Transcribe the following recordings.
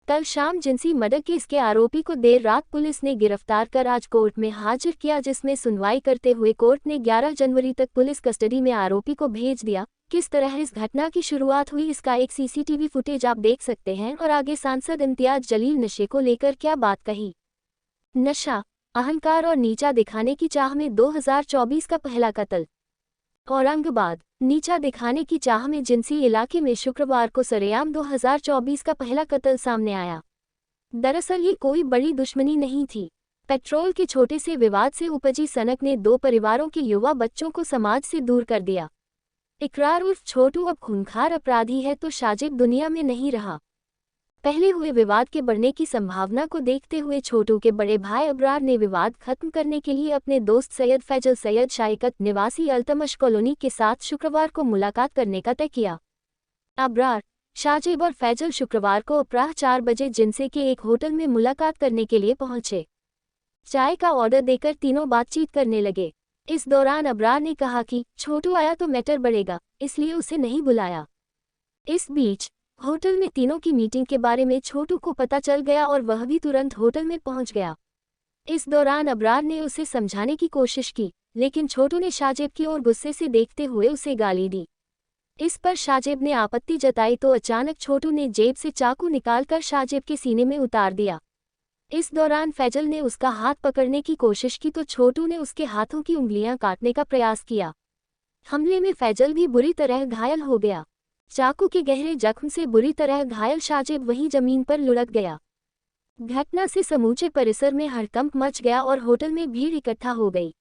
कल शाम जिंसी murder case के आरोपी को देर रात पुलिस ने गिरफ्तार कर आज कोर्ट में हाजिर किया, जिसमें सुनवाई करते हुए कोर्ट ने 11 जनवरी तक पुलिस कस्टडी में आरोपी को भेज दिया। किस तरह इस घटना की शुरुआत हुई, इसका एक सीसीटीवी फुटेज आप देख सकते हैं। और आगे सांसद इम्तियाज जलील नशे को लेकर क्या बात कही। नशा, अहंकार और नीचा दिखाने की चाह में 2024 का पहला कत्ल। औरंगाबाद, नीचा दिखाने की चाह में जिंसी इलाके में शुक्रवार को सरेआम 2024 का पहला कत्ल सामने आया। दरअसल ये कोई बड़ी दुश्मनी नहीं थी। पेट्रोल के छोटे से विवाद से उपजी सनक ने दो परिवारों के युवा बच्चों को समाज से दूर कर दिया। इकरार उर्फ छोटू अब खूंखार अपराधी है तो शाजिब दुनिया में नहीं रहा। पहले हुए विवाद के बढ़ने की संभावना को देखते हुए छोटू के बड़े भाई अबरार ने विवाद खत्म करने के लिए अपने दोस्त सैयद फैजल सैयद शाइकत निवासी अल्तमश कॉलोनी के साथ शुक्रवार को मुलाकात करने का तय किया। अबरार, शाजिब और फैजल शुक्रवार को अपराह 4 बजे जिनसे के एक होटल में मुलाकात करने के लिए पहुंचे। चाय का ऑर्डर देकर तीनों बातचीत करने लगे। इस दौरान अबरार ने कहा कि छोटू आया तो मैटर बढ़ेगा, इसलिए उसे नहीं बुलाया। इस बीच होटल में तीनों की मीटिंग के बारे में छोटू को पता चल गया और वह भी तुरंत होटल में पहुंच गया। इस दौरान अबरार ने उसे समझाने की कोशिश की, लेकिन छोटू ने शाजिब की ओर गुस्से से देखते हुए उसे गाली दी। इस पर शाजिब ने आपत्ति जताई तो अचानक छोटू ने जेब से चाकू निकालकर शाजिब के सीने में उतार दिया। इस दौरान फैजल ने उसका हाथ पकड़ने की कोशिश की तो छोटू ने उसके हाथों की उंगलियां काटने का प्रयास किया। हमले में फैजल भी बुरी तरह घायल हो गया। चाकू के गहरे जख्म से बुरी तरह घायल शाजिब वहीं जमीन पर लुढ़क गया। घटना से समूचे परिसर में हड़कंप मच गया और होटल में भीड़ इकट्ठा हो गई।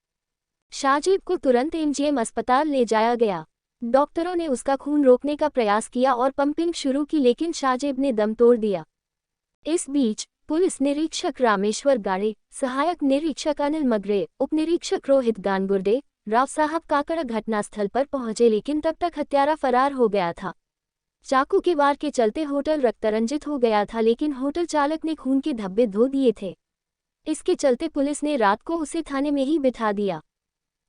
शाजिब को तुरंत एमजीएम अस्पताल ले जाया गया। डॉक्टरों ने उसका खून रोकने का प्रयास किया और पंपिंग शुरू की, लेकिन शाजिब ने दम तोड़ दिया। इस बीच पुलिस निरीक्षक रामेश्वर गाड़े, सहायक निरीक्षक अनिल मगरे, उप निरीक्षक रोहित गानगुर्डे, राव साहब काकड़ घटनास्थल पर पहुंचे, लेकिन तब तक हत्यारा फरार हो गया था। चाकू के वार के चलते होटल रक्तरंजित हो गया था, लेकिन होटल चालक ने खून के धब्बे धो दिए थे। इसके चलते पुलिस ने रात को उसे थाने में ही बिठा दिया।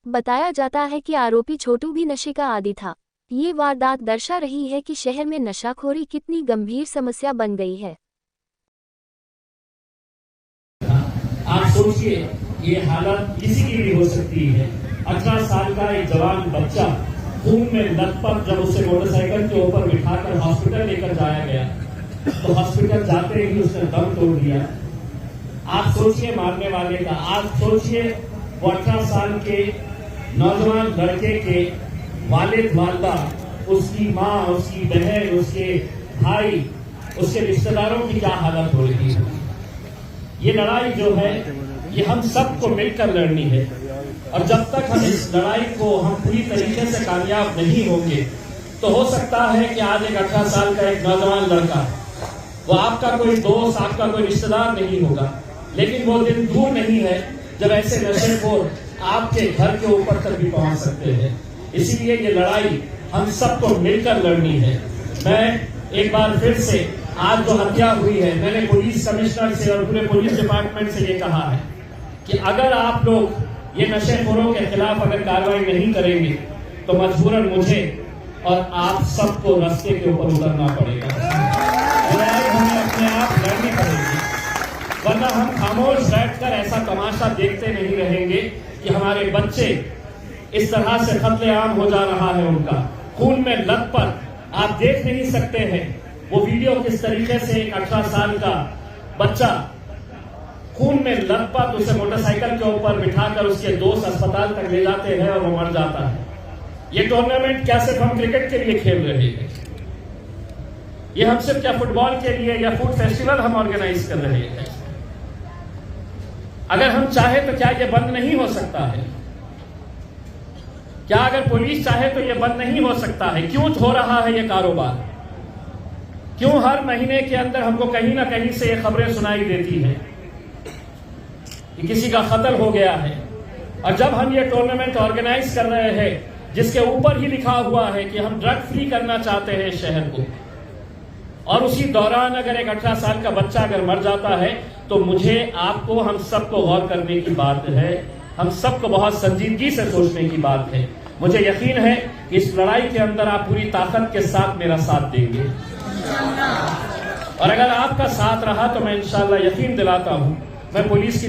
बताया जाता है कि आरोपी छोटू भी नशे का आदी था। ये वारदात दर्शा रही है कि शहर में नशाखोरी कितनी गंभीर समस्या बन गई है। आप सोचिए, ये हालत किसी की भी हो सकती है। 18 साल का एक जवान बच्चा खून में लथपथ, जब उसे मोटरसाइकिल के ऊपर बिठाकर हॉस्पिटल लेकर जाया गया तो हॉस्पिटल जाते ही उसने दम तोड़ दिया। आप सोचिए मारने वाले का, आप सोचिए वो 18 साल के नौजवान लड़के के वालिद वालदा, उसकी माँ, उसकी बहन, उसके भाई, उसके रिश्तेदारों की क्या हालत हो रही है। ये लड़ाई जो है ये हम सबको मिलकर लड़नी है, और जब तक हम इस लड़ाई को हम पूरी तरीके से कामयाब नहीं होंगे तो हो सकता है कि आज एक 18 साल का एक नौजवान लड़का, वो आपका कोई दोस्त, आपका कोई रिश्तेदार नहीं होगा, लेकिन वो दिन दूर नहीं है जब ऐसे नशेखोर आपके घर के ऊपर तक भी पहुंच सकते हैं। इसीलिए ये लड़ाई हम सबको मिलकर लड़नी है। मैं एक बार फिर से, आज जो हत्या हुई है, मैंने पुलिस कमिश्नर से और पूरे पुलिस डिपार्टमेंट से ये कहा है कि अगर आप लोग ये नशेखोरों के खिलाफ अगर कार्रवाई नहीं करेंगे तो मजबूरन मुझे और आप सबको रास्ते के ऊपर उतरना पड़ेगा। लड़ाई हमें अपने आप लड़नी पड़ेगी, वरना हम खामोश बैठकर ऐसा तमाशा देखते नहीं रहेंगे कि हमारे बच्चे इस तरह से कत्लेआम हो जा रहा है, उनका खून में लथपथ। आप देख नहीं सकते हैं वो वीडियो किस तरीके से एक 18 साल का बच्चा खून में लथपथ, उसे मोटरसाइकिल के ऊपर बिठाकर उसके दोस्त अस्पताल तक ले जाते हैं और वो मर जाता है। ये टूर्नामेंट क्या सिर्फ हम क्रिकेट के लिए खेल रहे हैं, ये हम सिर्फ क्या फुटबॉल के लिए या फूड फेस्टिवल हम ऑर्गेनाइज कर रहे हैं। अगर हम चाहे तो क्या ये बंद नहीं हो सकता है? क्या अगर पुलिस चाहे तो ये बंद नहीं हो सकता है? क्यों हो रहा है ये कारोबार? क्यों हर महीने के अंदर हमको कहीं ना कहीं से ये खबरें सुनाई देती हैं कि किसी का कत्ल हो गया है? और जब हम ये टूर्नामेंट ऑर्गेनाइज कर रहे हैं जिसके ऊपर ही लिखा हुआ है कि हम ड्रग फ्री करना चाहते हैं शहर को, और उसी दौरान अगर एक 18 साल का बच्चा अगर मर जाता है, तो मुझे, आपको, हम सबको गौर करने की बात है। हम सबको बहुत संजीदगी से सोचने की बात है। मुझे यकीन है कि इस लड़ाई के अंदर आप पूरी ताकत के साथ मेरा साथ देंगे। और अगर आपका साथ रहा तो मैं इंशाल्लाह यकीन दिलाता हूँ मैं पुलिस की